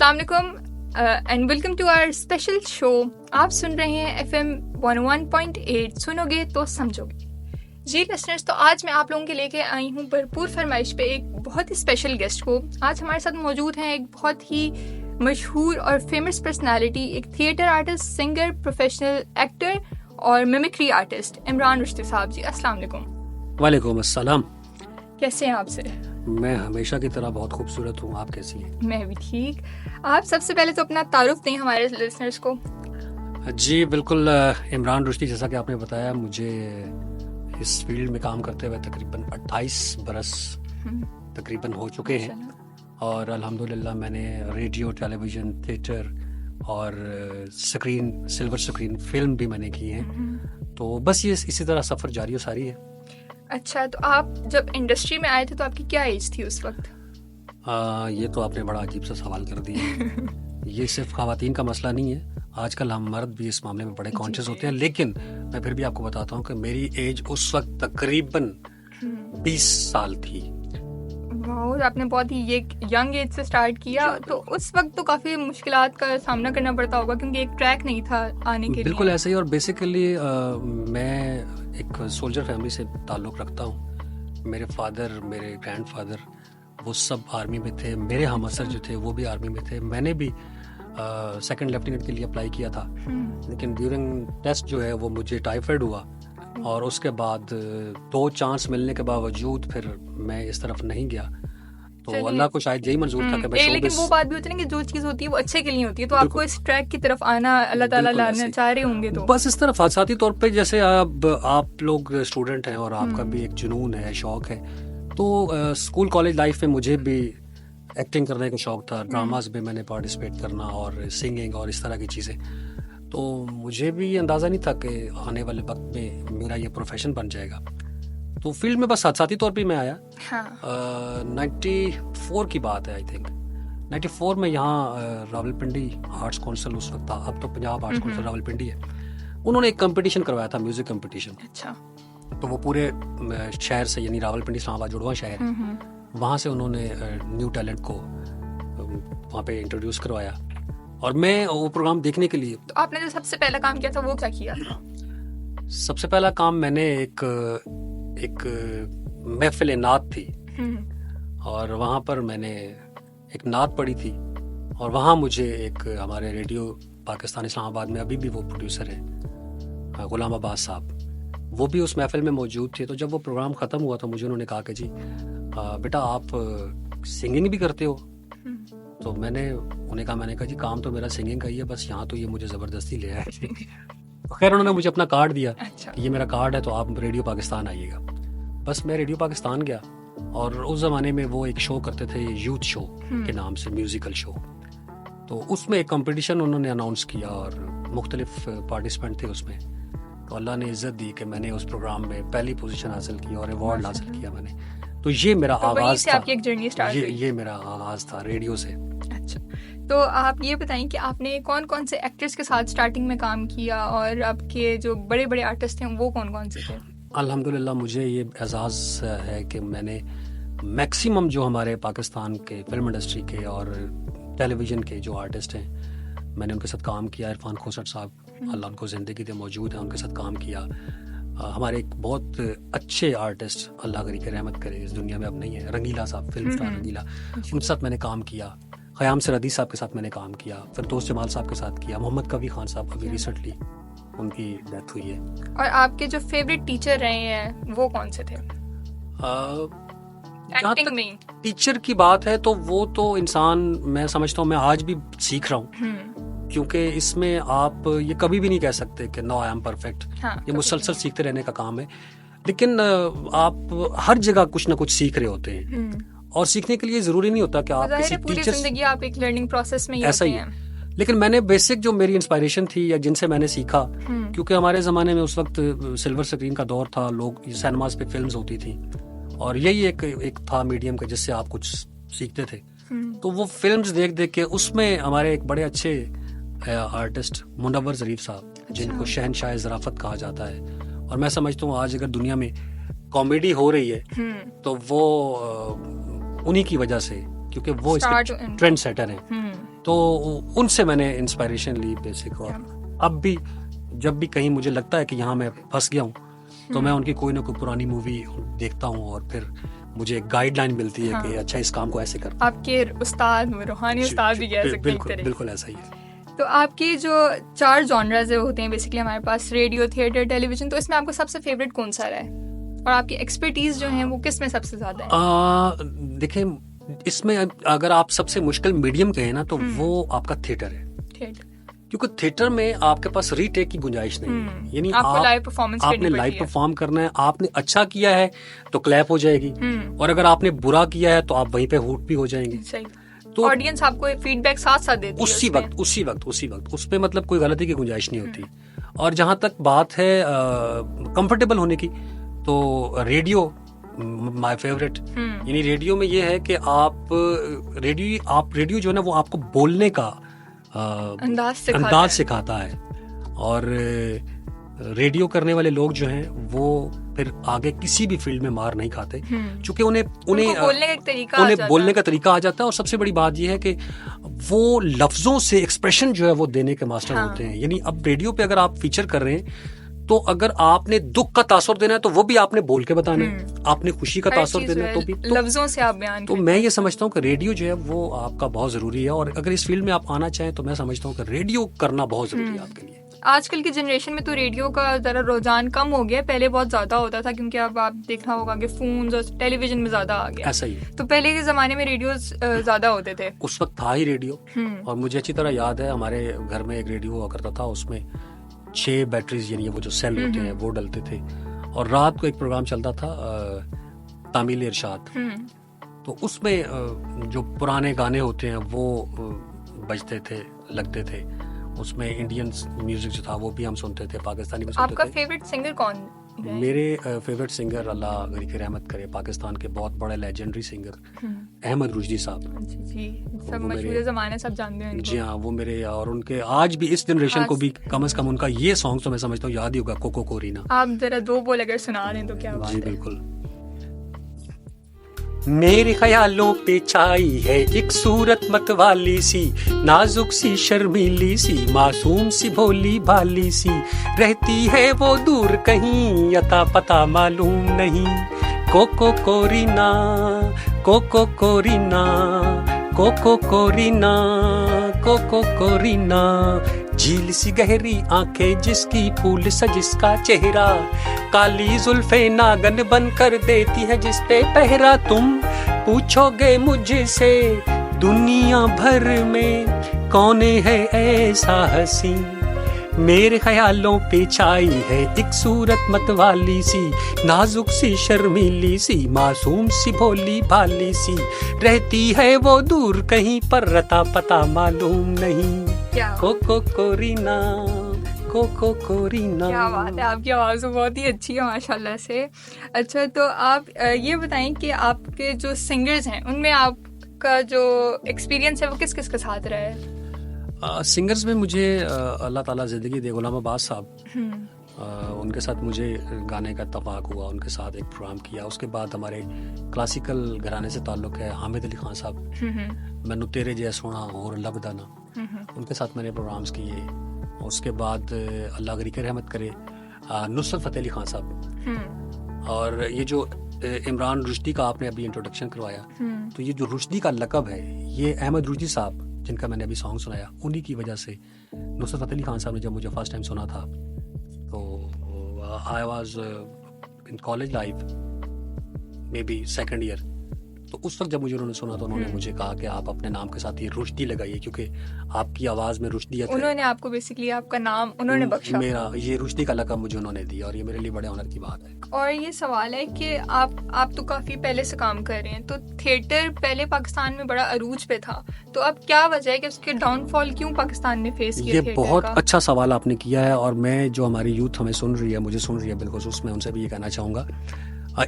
السلام علیکم and welcome to our special show. آپ سن رہے ہیں FM 101.8 سنو گے تو سمجھو گے. جی لسنرس، تو آج میں آپ لوگوں کے لے کے آئی ہوں بھرپور فرمائش پہ ایک بہت ہی اسپیشل گیسٹ کو. آج ہمارے ساتھ موجود ہیں ایک بہت ہی مشہور اور فیمس پرسنالٹی، ایک theatre artist, singer, professional actor اور میمکری آرٹسٹ عمران رشدی صاحب. جی السلام علیکم. وعلیکم السلام. کیسے ہیں آپ سے؟ میں ہمیشہ کی طرح بہت خوبصورت ہوں. آپ کیسی ہیں؟ میں بھی ٹھیک. آپ سب سے پہلے تو اپنا تعارف دیں ہمارے لسنرس کو. جی بالکل، عمران رشدی، جیسا کہ آپ نے بتایا، مجھے اس فیلڈ میں کام کرتے ہوئے تقریباً 28 برس تقریباً ہو چکے ہیں، اور الحمدللہ میں نے ریڈیو، ٹیلی ویژن، تھیٹر اور سکرین، سلور سکرین فلم بھی میں نے کی ہیں. تو بس یہ اسی طرح سفر جاری و ساری ہے. اچھا، تو آپ جب انڈسٹری میں آئے تھے تو آپ کی کیا ایج تھی اس وقت؟ یہ تو آپ نے بڑا عجیب سا سوال کر دیا. یہ صرف خواتین کا مسئلہ نہیں ہے، آج کل ہم مرد بھی اس معاملے میں بڑے کانشیس ہوتے ہیں، لیکن میں پھر بھی آپ کو بتاتا ہوں کہ میری ایج اس وقت تقریباً 20 سال تھی. واو، آپ نے بہت ہی یہ ینگ ایج سے سٹارٹ کیا. تو اس وقت تو کافی مشکلات کا سامنا کرنا پڑتا ہوگا کیونکہ ایک ٹریک نہیں تھا آنے کے لیے. بالکل ایسے ہی. اور بیسیکلی میں ایک سولجر فیملی سے تعلق رکھتا ہوں. میرے فادر، میرے گرینڈ فادر، وہ سب آرمی میں تھے. میرے ہم اثر جو تھے وہ بھی آرمی میں تھے. میں نے بھی سیکنڈ لیفٹیننٹ کے لیے اپلائی کیا تھا، لیکن ڈیورنگ ٹیسٹ جو ہے وہ مجھے ٹائیفائڈ ہوا، اور اس کے بعد 2 چانس ملنے کے باوجود پھر میں اس طرف نہیں گیا. تو اللہ کو شاید یہی منظور تھا کہ میں لیکن وہ بات بھی ہوتی ہے نا کہ جو چیز ہوتی ہے وہ اچھے کے لیے ہوتی ہے. تو آپ کو اس ٹریک کی طرف آنا اللہ تعالیٰ لانا چاہ رہے ہوں گے. تو بس اس طرف ذاتی طور پہ جیسے آپ لوگ اسٹوڈنٹ ہیں اور آپ کا بھی ایک جنون ہے، شوق ہے. تو اسکول کالج لائف میں مجھے بھی ایکٹنگ کرنے کا شوق تھا، ڈراماز میں نے پارٹیسپیٹ کرنا اور سنگنگ اور اس طرح کی چیزیں. تو مجھے بھی یہ اندازہ نہیں تھا کہ آنے والے وقت میں میرا یہ پروفیشن بن جائے گا. تو فیلڈ میں بس ساتھی طور پہ میں آیا. 94 کی بات ہے، آئی تھنک 94 میں یہاں راول پنڈی آرٹس کونسل اس وقت تھا، اب تو پنجاب آرٹس کونسل راول پنڈی ہے. انہوں نے ایک کمپٹیشن کروایا تھا، میوزک کمپٹیشن. اچھا. تو وہ پورے شہر سے، یعنی راول پنڈی اسلام آباد جڑواں شہر ہے، وہاں سے انہوں نے نیو ٹیلنٹ کو وہاں پہ انٹروڈیوس کروایا، اور میں وہ پروگرام دیکھنے کے لیے. تو آپ نے جو سب سے پہلا کام کیا تھا وہ کیا کیا تھا؟ سب سے پہلا کام میں نے ایک محفل نعت تھی، اور وہاں پر میں نے ایک نعت پڑھی تھی، اور وہاں مجھے ایک ہمارے ریڈیو پاکستان اسلام آباد میں ابھی بھی وہ پروڈیوسر ہیں غلام عباس صاحب، وہ بھی اس محفل میں موجود تھے. تو جب وہ پروگرام ختم ہوا تو مجھے انہوں نے کہا کہ جی بیٹا آپ سنگنگ بھی کرتے ہو. تو میں نے کہا جی کام تو میرا سنگنگ کا ہی ہے، بس یہاں تو یہ مجھے زبردستی لے آئے. خیر انہوں نے مجھے اپنا کارڈ دیا کہ یہ میرا کارڈ ہے، تو آپ ریڈیو پاکستان آئیے گا. بس میں ریڈیو پاکستان گیا، اور اس زمانے میں وہ ایک شو کرتے تھے یوتھ شو کے نام سے، میوزیکل شو. تو اس میں ایک کمپٹیشن انہوں نے اناؤنس کیا، اور مختلف پارٹیسپینٹ تھے اس میں. تو اللہ نے عزت دی کہ میں نے اس پروگرام میں پہلی پوزیشن حاصل کی اور ایوارڈ حاصل کیا میں نے. تو یہ میرا آغاز تھا، یہ میرا آغاز تھا ریڈیو سے. اچھا، تو آپ یہ بتائیں کہ آپ نے کون کون سے ایکٹرز کے ساتھ سٹارٹنگ میں کام کیا، اور آپ کے جو بڑے بڑے آرٹسٹ ہیں وہ کون کون سے تھے؟ الحمدللہ مجھے یہ اعزاز ہے کہ میں نے میکسیمم جو ہمارے پاکستان کے فلم انڈسٹری کے اور ٹیلی ویژن کے جو آرٹسٹ ہیں، میں نے ان کے ساتھ کام کیا. عرفان کھوسٹ صاحب، اللہ ان کو زندگی دے، موجود ہیں، ان کے ساتھ کام کیا. ہمارے ایک بہت اچھے آرٹسٹ، اللہ کری کہ رحمت کرے، اس دنیا میں اب نہیں ہے، رنگیلا صاحب، فلم اسٹار رنگیلا، ان کے ساتھ میں نے کام کیا. خیام سرحدی صاحب کے ساتھ میں نے کام کیا، فردوس جمال صاحب کے ساتھ کیا. محمد کبھی خان صاحب ابھی ریسنٹلی ان کی ڈیتھ ہوئی ہے. اور آپ کے جو فیوریٹ ٹیچر رہے ہیں وہ کون سے تھے؟ جہاں تک ٹیچر کی بات ہے تو وہ تو انسان، میں سمجھتا ہوں میں آج بھی سیکھ رہا ہوں، کیونکہ اس میں آپ یہ کبھی بھی نہیں کہہ سکتے کہ نو آئی ایم پرفیکٹ. یہ مسلسل سیکھتے رہنے کا کام ہے. لیکن آپ ہر جگہ کچھ نہ کچھ سیکھ رہے ہوتے ہیں، اور سیکھنے کے لیے ضروری نہیں ہوتا کہ آپ کسی ٹیچر، زندگی آپ ایک لرننگ پروسیس میں ایسا ہی ہے. لیکن میں نے بیسک جو میری انسپائریشن تھی یا جن سے میں نے سیکھا، کیونکہ ہمارے زمانے میں اس وقت سلور سکرین کا دور تھا، لوگ سینماز پہ فلمز ہوتی تھیں، اور یہی ایک تھا میڈیم کا جس سے آپ کچھ سیکھتے تھے. تو وہ فلمز دیکھ کے اس میں ہمارے ایک بڑے اچھے آرٹسٹ منور ظریف صاحب، جن کو شہنشاہ ظرافت کہا جاتا ہے، اور میں سمجھتا ہوں آج اگر دنیا میں کامیڈی ہو رہی ہے تو وہ انہی کی وجہ سے، کیونکہ وہ اس کے ٹرینڈ سیٹر ہیں. تو ان سے میں نے انسپائریشن لی بیسک. اور اب بھی جب بھی کہیں مجھے لگتا ہے کہ یہاں میں پھنس گیا ہوں تو میں ان کی کوئی نہ کوئی پرانی مووی دیکھتا ہوں اور پھر مجھے ایک گائیڈ لائن ملتی ہے کہ اچھا اس کام کو ایسے کرنا. آپ کے استاد روحانی استاد بھی کہہ سکتے ہیں. بالکل ایسا ہی ہے. تو آپ کی جو 4 جانرز ہوتے ہیں بیسکلی ہمارے پاس، ریڈیو، تھیٹر، ٹیلی ویژن، تو اس میں آپ کو سب سے فیوریٹ کون سا رہا ہے اور آپ کی ایکسپرٹیز جو ہیں وہ کس میں سب سے زیادہ ہے؟ دیکھیں اس میں اگر آپ سب سے مشکل میڈیم کہیں نا تو وہ آپ کا تھیٹر ہے. کیونکہ تھیٹر میں آپ کے پاس ری ٹیک کی گنجائش نہیں ہے. یعنی آپ نے لائیو پرفارم کرنا ہے. آپ نے اچھا کیا ہے تو کلیپ ہو جائے گی اور اگر آپ نے برا کیا ہے تو آپ وہیں پہ ہوٹ بھی ہو جائیں گے. تو آڈینس آپ کو فیڈ بیک ساتھ ساتھ دیتی ہے اسی وقت اس پہ مطلب کوئی غلطی کی گنجائش نہیں ہوتی. اور جہاں تک بات ہے کمفرٹیبل ہونے کی تو ریڈیو مائی فیوریٹ. یعنی ریڈیو میں یہ ہے کہ آپ ریڈیو جو ہے نا وہ آپ کو بولنے کا انداز سکھاتا ہے. اور ریڈیو کرنے والے لوگ جو ہیں وہ پھر آگے کسی بھی فیلڈ میں مار نہیں کھاتے چونکہ انہیں بولنے کا طریقہ آ جاتا ہے. اور سب سے بڑی بات یہ ہے کہ وہ لفظوں سے ایکسپریشن جو ہے وہ دینے کے ماسٹر ہوتے ہیں. یعنی اب ریڈیو پہ اگر آپ فیچر کر رہے ہیں تو اگر آپ نے دکھ کا تاثر دینا ہے تو وہ بھی آپ نے بول کے بتانا ہے. آپ نے خوشی کا تاثر دینا ہے تو بھی لفظوں سے آپ بیان. تو میں یہ سمجھتا ہوں کہ ریڈیو جو ہے وہ آپ کا بہت ضروری ہے. اور اگر اس فیلڈ میں آپ آنا چاہیں تو میں سمجھتا ہوں کہ ریڈیو کرنا بہت ضروری ہے آپ کے لیے. آج کل کی جنریشن میں تو ریڈیو کا ذرا رجحان کم ہو گیا. پہلے بہت زیادہ ہوتا تھا کیونکہ اب آپ دیکھنا ہوگا کہ فونز اور ٹیلی ویژن میں زیادہ آ گیا. ایسا ہی. تو پہلے کے زمانے میں ریڈیوز زیادہ ہوتے تھے. اس وقت تھا ہی ریڈیو. اور مجھے اچھی طرح یاد ہے ہمارے گھر میں ایک ریڈیو ہوا کرتا تھا. اس میں 6 بیٹریز یعنی وہ جو سیل ہوتے ہیں وہ ڈلتے تھے. اور رات کو ایک پروگرام چلتا تھا تعمیل ارشاد. تو اس میں جو پرانے گانے ہوتے ہیں وہ بجتے تھے لگتے تھے. اس میں انڈین میوزک جو تھا وہ بھی ہم سنتے تھے, پاکستانی بھی سنتے تھے. آپ کا فیوریٹ سنگر کون ہے؟ میرے فیوریٹ سنگر اللہ غنی کی رحمت کرے پاکستان کے بہت بڑے لیجنڈری سنگر احمد رشدی صاحب. جی سب مشہور زمانے سب جانتے ہیں. جی ہاں وہ میرے اور ان کے آج بھی اس جنریشن کو بھی کم از کم ان کا یہ سانگ تو میں سمجھتا ہوں یاد ہی ہوگا, کوکو کورینا. آپ ذرا 2 بول اگر سنا دیں تو کیا بات ہے. جی بالکل. میرے خیالوں پہ چھائی ہے ایک صورت مت والی سی, نازک سی شرمیلی سی, معصوم سی بھولی بھالی سی, رہتی ہے وہ دور کہیں عطا پتہ معلوم نہیں. کوکو کورینا کوکو کورینا کوکو کورینا کوکو کورینا, جھیل سی گہری آنکھیں جس کی پھول سا جس کا چہرہ, کالی زلفیں ناگن بن کر دیتی ہے جس پہ پہرا. تم پوچھو گے مجھ سے دنیا بھر میں کون ہے ایسا حسین, میرے خیالوں پہ چھائی ہے ایک صورت مت والی سی, نازک سی شرمیلی سی, معصوم سی بھولی بھالی سی, رہتی ہے وہ دور کہیں پر عطا پتہ معلوم نہیں. کوکو کورینا کوکو کورینا. کیا بات ہے, آپ کی آواز بہت ہی اچھی ہے ماشاء اللہ سے. اچھا تو آپ یہ بتائیں کہ آپ کے جو سنگرز ہیں ان میں آپ کا جو ایکسپیرینس ہے وہ کس کس کے ساتھ رہا ہے؟ سنگرز میں مجھے اللہ تعالیٰ زندگی دے غلام عباس صاحب, ان کے ساتھ مجھے گانے کا اتفاق ہوا, ان کے ساتھ ایک پروگرام کیا. اس کے بعد ہمارے کلاسیکل گھرانے سے تعلق ہے حامد علی خان صاحب, مینو تیرے جے سونا اور لب دانا, ان کے ساتھ میں نے پروگرامز کیے. اس کے بعد اللہ غنی کی رحمت کرے نصرت فتح علی خان صاحب, اور یہ جو عمران رشدی کا آپ نے ابھی انٹروڈکشن کروایا, تو یہ جو رشدی کا لقب ہے یہ احمد رشدی صاحب جن کا میں نے ابھی سانگ سنایا انہی کی وجہ سے. نصرت فتح علی خان صاحب نے جب مجھے فرسٹ ٹائم سنا تھا تو I was in college life maybe second year, تو اس وقت جب مجھے انہوں نے سنا تو انہوں نے مجھے کہا کہ آپ اپنے نام کے ساتھ یہ رشدی لگائیے کیونکہ آپ کی آواز میں رشدیت ہے. انہوں نے آپ کو بیسیکلی آپ کا نام انہوں نے بخشا, میرا یہ رشدی کا لقب مجھے انہوں نے دیا اور یہ میرے لیے بڑے آنر کی بات ہے. اور یہ سوال ہے کہ آپ تو کافی پہلے سے کام کر رہے ہیں, تو تھیٹر پہلے پاکستان میں بڑا عروج پہ تھا, تو اب کیا وجہ ہے کہ اس کے ڈاؤن فال کیوں پاکستان نے فیس کیا؟ یہ بہت اچھا سوال آپ نے کیا ہے, اور میں جو ہماری یوتھ ہمیں سن رہی ہے, مجھے سن رہی ہے بالخصوص, میں ان سے بھی یہ کہنا چاہوں گا.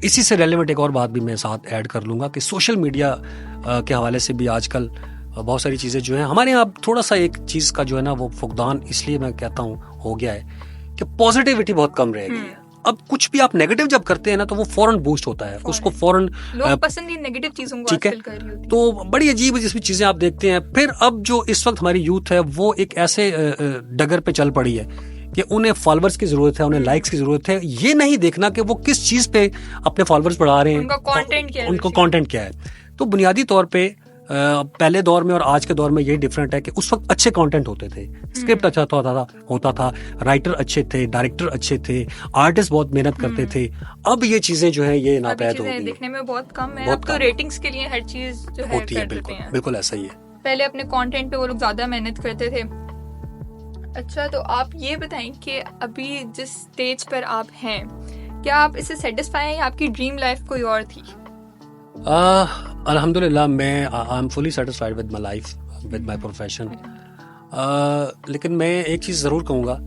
اسی سے ریلیونٹ ایک اور بات بھی میں ساتھ ایڈ کر لوں گا کہ سوشل میڈیا کے حوالے سے بھی آج کل بہت ساری چیزیں جو ہیں ہمارے یہاں تھوڑا سا ایک چیز کا جو ہے نا وہ فقدان اس لیے میں کہتا ہوں ہو گیا ہے کہ پازیٹیوٹی بہت کم رہ گئی ہے. اب کچھ بھی آپ نیگیٹو جب کرتے ہیں نا تو وہ فوراً بوسٹ ہوتا ہے, اس کو فوراً لوگ پسند ہی نیگیٹو چیزوں کو ٹھیک ہے, آج کل کر رہی ہوتی تو بڑی عجیب جس بھی چیزیں آپ دیکھتے ہیں. پھر اب جو اس وقت ہماری یوتھ ہے وہ ایک ایسے ڈگر پہ چل پڑی ہے کہ انہیں فالوورز کی ضرورت ہے, انہیں لائکس کی ضرورت ہے, یہ نہیں دیکھنا کہ وہ کس چیز پہ اپنے فالوورز بڑھا رہے ہیں, ان کا کانٹینٹ کیا ہے, ان کا کانٹینٹ کیا ہے. تو بنیادی طور پہ پہلے دور میں اور آج کے دور میں یہی ڈفرینٹ ہے کہ اس وقت اچھے کانٹینٹ ہوتے تھے, اسکرپٹ اچھا ہوتا تھا, رائٹر اچھے تھے, ڈائریکٹر اچھے تھے, آرٹسٹ بہت محنت کرتے تھے. اب یہ چیزیں جو ہیں یہ ناپید ہو گئی, دیکھنے میں بہت کم ہے. اب تو ریٹنگز کے لیے ہر چیز جو ہے ہوتی ہے. بالکل ایسا ہی ہے. پہلے اپنے کانٹینٹ پہ وہ لوگ زیادہ محنت کرتے تھے. اچھا, تو آپ یہ بتائیں کہ ابھی جس اسٹیج پر آپ ہیں کیا آپ اس سے سیٹسفائی ہیں یا آپ کی ڈریم لائف کوئی اور تھی؟ الحمدللہ میں I am fully satisfied with my life, with my profession. لیکن میں ایک چیز ضرور کہوں گا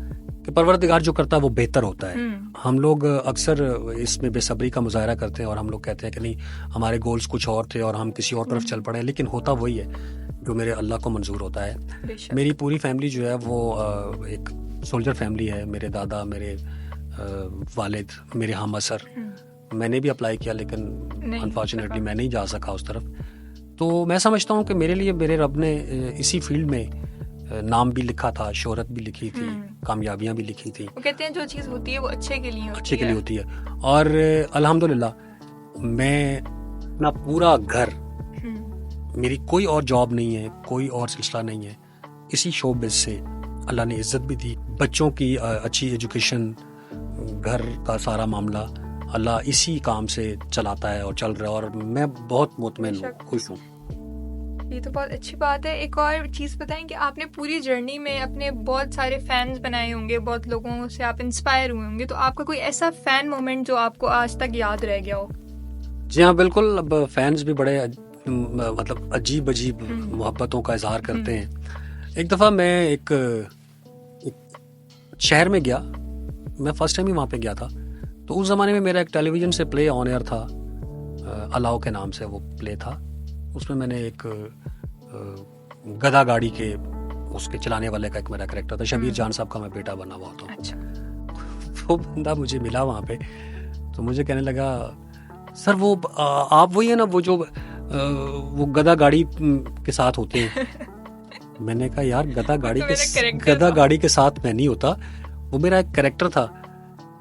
کہ پروردگار جو کرتا ہے وہ بہتر ہوتا ہے. ہم لوگ اکثر اس میں بے صبری کا مظاہرہ کرتے ہیں اور ہم لوگ کہتے ہیں کہ نہیں ہمارے گولز کچھ اور تھے اور ہم کسی اور طرف چل پڑے, لیکن ہوتا وہی ہے جو میرے اللہ کو منظور ہوتا ہے. میری پوری فیملی جو ہے وہ ایک سولجر فیملی ہے. میرے دادا, میرے والد, میرے ہم اثر. میں نے بھی اپلائی کیا لیکن انفارچونیٹلی میں نہیں جا سکا اس طرف. تو میں سمجھتا ہوں کہ میرے لیے میرے رب نے اسی فیلڈ میں نام بھی لکھا تھا, شہرت بھی لکھی تھی, کامیابیاں بھی لکھی تھی. وہ کہتے ہیں جو چیز ہوتی ہے وہ اچھے کے لیے ہوتی ہے. اور الحمدللہ میں اپنا پورا گھر, میری کوئی اور جاب نہیں ہے, کوئی اور سلسلہ نہیں ہے, اسی شوبز سے اللہ نے عزت بھی دی. بچوں کی اچھی ایجوکیشن, گھر کا سارا معاملہ اللہ اسی کام سے چلاتا ہے اور چل رہا ہے, اور میں بہت مطمئن ہوں, خوش ہوں. یہ تو بہت اچھی بات ہے. ایک اور چیز بتائیں کہ آپ نے پوری جرنی میں اپنے بہت سارے فینس بنائے ہوں گے, بہت لوگوں سے آپ انسپائر ہوئے ہوں گے, تو آپ کا کوئی ایسا فین مومنٹ جو آپ کو آج تک یاد رہ گیا ہو؟ جی ہاں بالکل. اب فینس بھی بڑے مطلب عجیب محبتوں کا اظہار کرتے ہیں. ایک دفعہ میں ایک شہر میں گیا, میں فرسٹ ٹائم ہی وہاں پہ گیا تھا. تو اس زمانے میں میرا ایک ٹیلی ویژن سے پلے آن ایئر تھا, الاؤ کے نام سے وہ پلے تھا. اس میں نے ایک گدھا گاڑی کے اس کے چلانے والے کا ایک میرا کریکٹر تھا. شبیر جان صاحب کا میں بیٹا بنا ہوا ہوتا ہوں. وہ بندہ مجھے ملا وہاں پہ, تو مجھے کہنے لگا سر وہ آپ وہی ہیں نا وہ جو وہ گدھا گاڑی کے ساتھ ہوتے ہیں. میں نے کہا یار گدھا گاڑی کے ساتھ میں نہیں ہوتا, وہ میرا ایک کریکٹر تھا.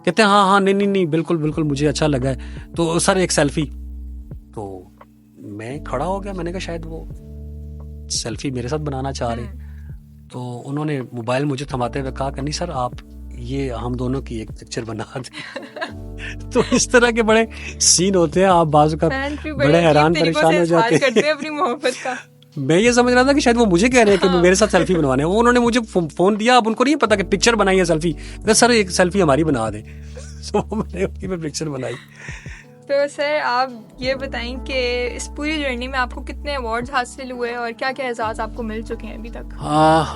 کہتے ہیں ہاں نہیں بالکل مجھے اچھا لگا ہے. تو سر ایک سیلفی. تو میں کھڑا ہو گیا, میں نے کہا شاید وہ سیلفی میرے ساتھ بنانا چاہ رہے ہیں. تو انہوں نے موبائل مجھے تھماتے ہوئے کہا کہ نہیں سر آپ یہ ہم دونوں کی ایک پکچر بنا دیں. تو اس طرح کے بڑے سین ہوتے ہیں, آپ بعض کا بڑے حیران پریشان ہو جاتے ہیں اپنی محبت کا. میں یہ سمجھ رہا تھا کہ شاید وہ مجھے کہہ رہے ہیں کہ میرے ساتھ سیلفی بنوانے. وہ انہوں نے مجھے فون دیا, اب ان کو نہیں پتا کہ پکچر بنائی ہے سیلفی. سر ایک سیلفی ہماری بنا دیں. تو میں نے اسی میں پکچر بنائی. تو سر آپ یہ بتائیں کہ اس پوری جرنی میں آپ کو کتنے ایوارڈز حاصل ہوئے اور کیا کیا اعزاز آپ کو مل چکے ہیں ابھی تک؟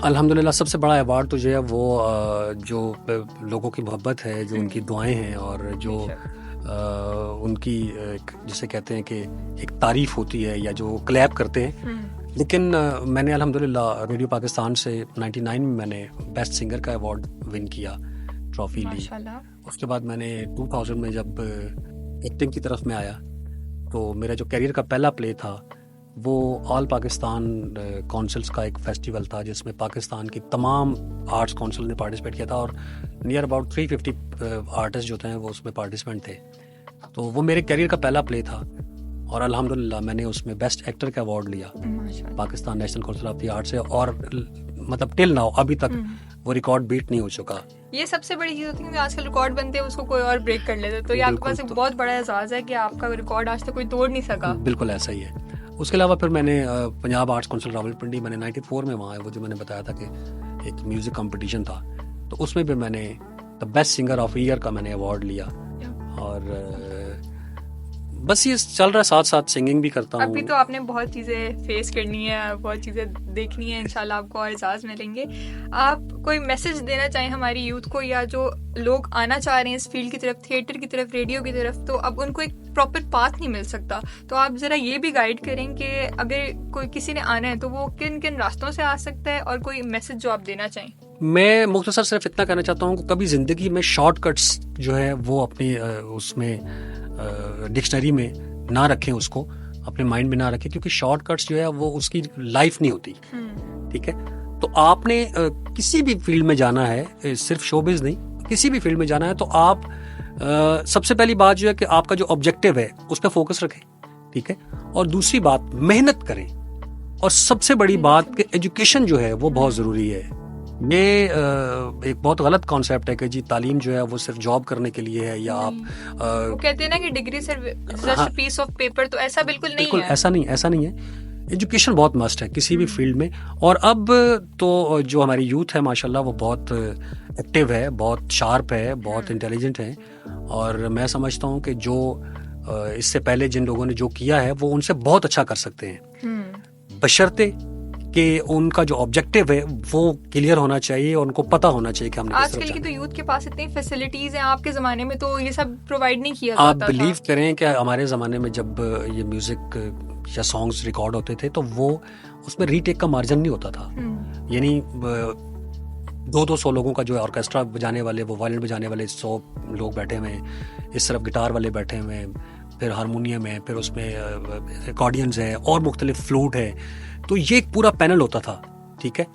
الحمدللہ سب سے بڑا ایوارڈ تو جو ہے وہ جو لوگوں کی محبت ہے, جو ان کی دعائیں ہیں, اور جو ان کی جسے کہتے ہیں کہ ایک تعریف ہوتی ہے یا جو کلیپ کرتے ہیں. لیکن میں نے الحمدللہ ریڈیو پاکستان سے 99 میں میں نے بیسٹ سنگر کا ایوارڈ ون کیا, ٹرافی لی. اس کے بعد میں نے 2000 میں جب ایکٹنگ کی طرف میں آیا تو میرا جو کیریئر کا پہلا پلے تھا وہ آل پاکستان کونسلز کا ایک فیسٹیول تھا جس میں پاکستان کی تمام آرٹس کونسل نے پارٹیسپیٹ کیا تھا, اور نیئر اباؤٹ 350 آرٹسٹ جو تھے وہ اس میں پارٹیسپینٹ تھے. تو وہ میرے کیریئر کا پہلا پلے تھا, اور الحمدللہ میں نے اس میں بیسٹ ایکٹر کا ایوارڈ لیا Pakistan national council of the art سے, اور مطلب ٹل ناؤ ابھی تک وہ ریکارڈ بیٹ نہیں ہو چکا. یہ سب سے بڑی چیز ہوتی ہے کہ آج کل ریکارڈ بنتے ہیں اس کو کوئی اور بریک کر لیتے, تو یہ آپ کے پاس ایک بہت بڑا اعزاز ہے کہ آپ کا ریکارڈ آج تک کوئی توڑ نہیں سکا. بالکل ایسا ہی ہے. اس کے علاوہ پھر میں نے پنجاب آرٹس کونسل راولپنڈی, میں نے 94 میں وہاں ہے, وہ جو میں نے بتایا تھا کہ ایک میوزک کمپٹیشن تھا, تو اس میں بھی میں نے the best singer of year کا میں نے ایوارڈ لیا. اور بس یہ چل رہا ہے, ساتھ ساتھ سنگنگ بھی کرتا ہوں. ابھی تو آپ نے بہت چیزیں فیس کرنی ہے, بہت چیزیں دیکھنی ہے, انشاءاللہ آپ کو اور اعزاز ملیں گے. آپ کوئی میسج دینا چاہیں ہماری یوتھ کو, یا جو لوگ آنا چاہ رہے ہیں اس فیلڈ کی طرف, تھیٹر کی طرف, ریڈیو کی طرف, تو اب ان کو ایک پراپر پاتھ نہیں مل سکتا, تو آپ ذرا یہ بھی گائیڈ کریں کہ اگر کوئی کسی نے آنا ہے تو وہ کن کن راستوں سے آ سکتا ہے, اور کوئی میسج جو آپ دینا چاہیں. میں مختصر صرف اتنا کہنا چاہتا ہوں کہ کبھی زندگی میں شارٹ کٹس جو ہے وہ اپنی اس میں ڈکشنری میں نہ رکھیں، اس کو اپنے مائنڈ میں نہ رکھیں، کیونکہ شارٹ کٹس جو ہے وہ اس کی لائف نہیں ہوتی. ٹھیک ہے، تو آپ نے کسی بھی فیلڈ میں جانا ہے، صرف شوبز نہیں، کسی بھی فیلڈ میں جانا ہے، تو آپ سب سے پہلی بات جو ہے کہ آپ کا جو آبجیکٹو ہے اس پہ فوکس رکھیں. ٹھیک ہے، اور دوسری بات محنت کریں، اور سب سے بڑی بات کہ ایجوکیشن جو ہے وہ بہت ضروری ہے. یہ ایک بہت غلط کانسیپٹ ہے کہ جی تعلیم جو ہے وہ صرف جاب کرنے کے لیے ہے، یا آپ وہ کہتے ہیں نا کہ ڈگری صرف جسٹ پیس آف پیپر، تو ایسا بالکل نہیں ہے. بالکل ایسا نہیں ہے. ایجوکیشن بہت مسٹ ہے کسی بھی فیلڈ میں. اور اب تو جو ہماری یوتھ ہے ماشاءاللہ وہ بہت ایکٹیو ہے، بہت شارپ ہے، بہت انٹیلیجنٹ ہے. اور میں سمجھتا ہوں کہ جو اس سے پہلے جن لوگوں نے جو کیا ہے وہ ان سے بہت اچھا کر سکتے ہیں، بشرطے کہ ان کا جو آبجیکٹو ہے وہ کلیئر ہونا چاہیے، اور ان کو پتہ ہونا چاہیے کہ ہم نے آج کل کی تو یوتھ کے پاس اتنی فیسلٹیز ہیں، آپ کے زمانے میں تو یہ سب پرووائڈ نہیں کیا جاتا تھا. آپ بلیو کریں کہ ہمارے زمانے میں جب یہ میوزک یا سانگز ریکارڈ ہوتے تھے تو وہ اس میں ری ٹیک کا مارجن نہیں ہوتا تھا. یعنی 200 لوگوں کا جو ہے آرکیسٹرا بجانے والے، وہ وائلن بجانے والے 100 لوگ بیٹھے ہوئے ہیں، اس طرف گٹار والے بیٹھے ہوئے ہیں، پھر ہارمونیم ہے، پھر اس میں ایکارڈینز ہے، اور مختلف فلوٹ ہے. تو یہ ایک پورا پینل ہوتا تھا. ٹھیک ہے،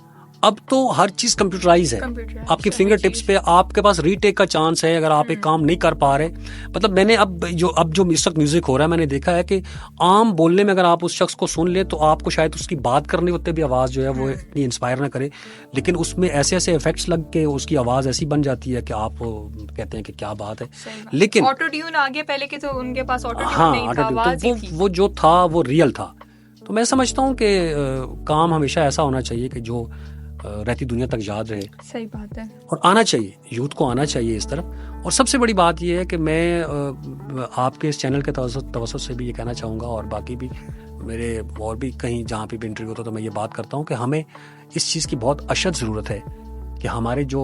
اب تو ہر چیز کمپیوٹرائز ہے. آپ کے فنگر ٹپس پہ آپ کے پاس ری ٹیک کا چانس ہے اگر آپ ایک کام نہیں کر پا رہے. مطلب میں نے اب جو اس وقت میوزک ہو رہا ہے، میں نے دیکھا ہے کہ عام بولنے میں اگر آپ اس شخص کو سن لیں تو آپ کو شاید اس کی بات کرنے ہوتے بھی آواز جو ہے وہ اتنی انسپائر نہ کرے، لیکن اس میں ایسے ایفیکٹس لگ کے اس کی آواز ایسی بن جاتی ہے کہ آپ کہتے ہیں کہ کیا بات ہے. لیکن آٹو ٹیون آگے پہلے کے تو ان کے پاس آٹو ٹیون نہیں تھا، آواز ہی تھی. وہ جو تھا وہ ریئل تھا. تو میں سمجھتا ہوں کہ کام ہمیشہ ایسا ہونا چاہیے کہ جو رہتی دنیا تک یاد رہے. صحیح بات ہے. اور آنا چاہیے، یوتھ کو آنا چاہیے اس طرف. اور سب سے بڑی بات یہ ہے کہ میں آپ کے اس چینل کے توسط سے بھی یہ کہنا چاہوں گا، اور باقی بھی میرے اور بھی کہیں جہاں پہ بھی انٹرویو ہوتا ہے تو میں یہ بات کرتا ہوں کہ ہمیں اس چیز کی بہت اشد ضرورت ہے کہ ہمارے جو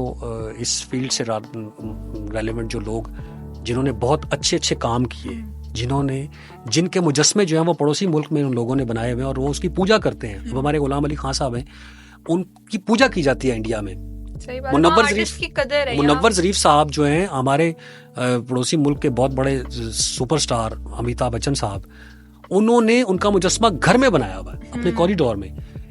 اس فیلڈ سے ریلیونٹ جو لوگ جنہوں نے بہت اچھے کام کیے، جن کے مجسمے جو ہیں وہ پڑوسی ملک میں ان لوگوں نے بنائے ہوئے ہیں اور وہ اس کی پوجا کرتے ہیں. اب ہمارے غلام علی خان صاحب ہیں، ان کی پوجا کی جاتی ہے انڈیا میں. منور ظریف صاحب جو ہیں ہمارے پڑوسی ملک کے بہت بڑے سپر سٹار امیتابھ بچن صاحب، انہوں نے ان کا مجسمہ گھر میں بنایا ہوا ہے اپنے کوریڈور میں.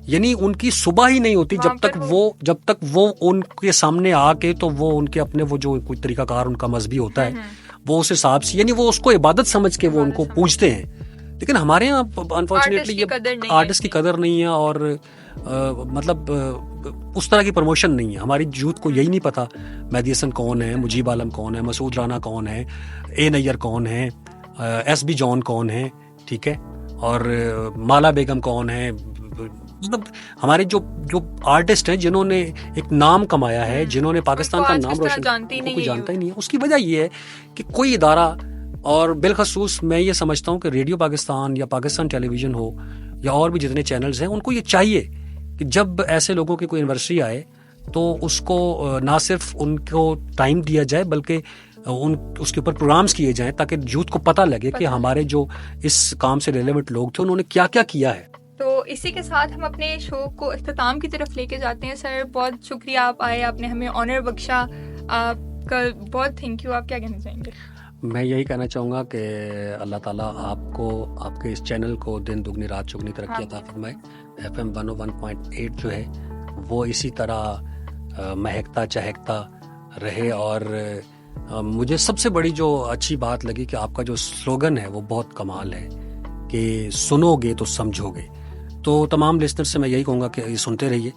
یعنی ان کی صبح ہی نہیں ہوتی جب تک وہ ان کے سامنے آ کے تو وہ ان کے اپنے وہ جو کوئی طریقہ کار ان کا مذہبی ہوتا ہے وہ اس حساب سے، یعنی وہ اس کو عبادت سمجھ کے وہ ان کو پوجتے ہیں. لیکن ہمارے یہاں انفارچونیٹلی یہ آرٹسٹ کی قدر نہیں ہے، اور مطلب اس طرح کی پروموشن نہیں ہے. ہماری یوتھ کو یہی نہیں پتا مہدی حسن کون ہے، مجیب عالم کون ہے، مسعود رانا کون ہے، اے نیئر کون ہے، ایس بی جان کون ہے. ٹھیک ہے، اور مالا بیگم کون ہے. مطلب ہمارے جو آرٹسٹ ہیں جنہوں نے ایک نام کمایا ہے، جنہوں نے پاکستان کا نام روشن کیا، کوئی جانتا ہی نہیں ہے. اس کی وجہ یہ ہے کہ کوئی ادارہ، اور بالخصوص میں یہ سمجھتا ہوں کہ ریڈیو پاکستان یا پاکستان ٹیلی ویژن ہو یا اور بھی جتنے چینلز ہیں، ان کو یہ چاہیے کہ جب ایسے لوگوں کی کوئی اینیورسری آئے تو اس کو نہ صرف ان کو ٹائم دیا جائے بلکہ اس کے اوپر پروگرامز کیے جائیں تاکہ یوتھ کو پتہ لگے کہ ہمارے جو اس کام سے ریلیونٹ لوگ تھے انہوں نے کیا کیا کیا ہے. تو اسی کے ساتھ ہم اپنے شو کو اختتام کی طرف لے کے جاتے ہیں. سر بہت شکریہ، آپ آئے، آپ نے ہمیں آنر بخشا، آپ کا بہت تھینک یو. آپ کیا کہنا چاہیں گے؟ میں یہی کہنا چاہوں گا کہ اللہ تعالیٰ آپ کو، آپ کے اس چینل کو دن دگنی رات چگنی ترقی عطا فرمائے. FM 101.8 جو ہے وہ اسی طرح مہکتا چہکتا رہے. اور مجھے سب سے بڑی جو اچھی بات لگی کہ آپ کا جو سلوگن ہے وہ بہت کمال ہے کہ سنو گے تو سمجھو گے. تو تمام لسنر سے میں یہی کہوں گا کہ یہ سنتے رہیے.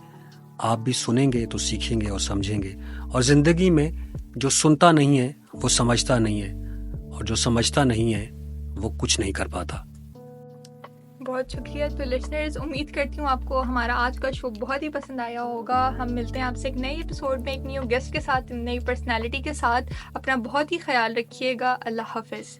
آپ بھی سنیں گے تو سیکھیں گے اور سمجھیں گے. اور زندگی میں جو سنتا نہیں ہے وہ سمجھتا نہیں ہے، اور جو سمجھتا نہیں ہے وہ کچھ نہیں کر پاتا. بہت شکریہ. تو لسنرز، امید کرتی ہوں آپ کو ہمارا آج کا شو بہت ہی پسند آیا ہوگا. ہم ملتے ہیں آپ سے ایک نئی ایپیسوڈ میں، ایک نیو گیسٹ کے ساتھ، نئی پرسنالٹی کے ساتھ. اپنا بہت ہی خیال رکھیے گا. اللہ حافظ.